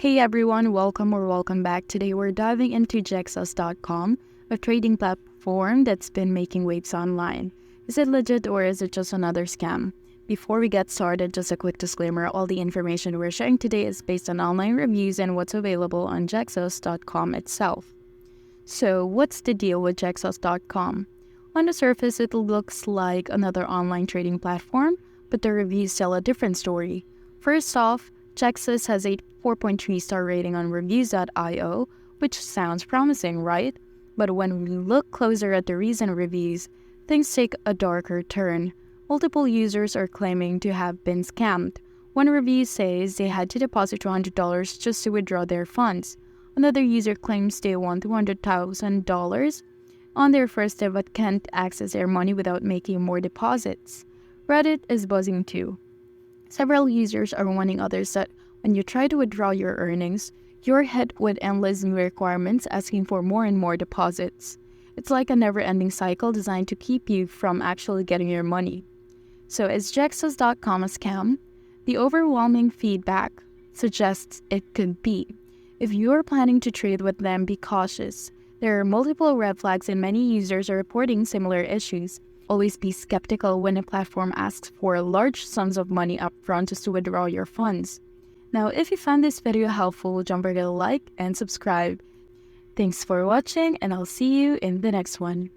Hey everyone, welcome back. Today we're diving into Jexcas.com, a trading platform that's been making waves online. Is it legit or is it just another scam? Before we get started, just a quick disclaimer, all the information we're sharing today is based on online reviews and what's available on Jexcas.com itself. So what's the deal with Jexcas.com? On the surface, it looks like another online trading platform, but the reviews tell a different story. First off, Jexcas has a 4.3-star rating on reviews.io, which sounds promising, right? But when we look closer at the recent reviews, things take a darker turn. Multiple users are claiming to have been scammed. One review says they had to deposit $200 just to withdraw their funds. Another user claims they won $200,000 on their first day but can't access their money without making more deposits. Reddit is buzzing too. Several users are warning others that when you try to withdraw your earnings, you're hit with endless new requirements asking for more and more deposits. It's like a never-ending cycle designed to keep you from actually getting your money. So is Jexcas.com a scam? The overwhelming feedback suggests it could be. If you're planning to trade with them, be cautious. There are multiple red flags and many users are reporting similar issues. Always be skeptical when a platform asks for large sums of money upfront just to withdraw your funds. Now, if you found this video helpful, don't forget to like and subscribe. Thanks for watching, and I'll see you in the next one.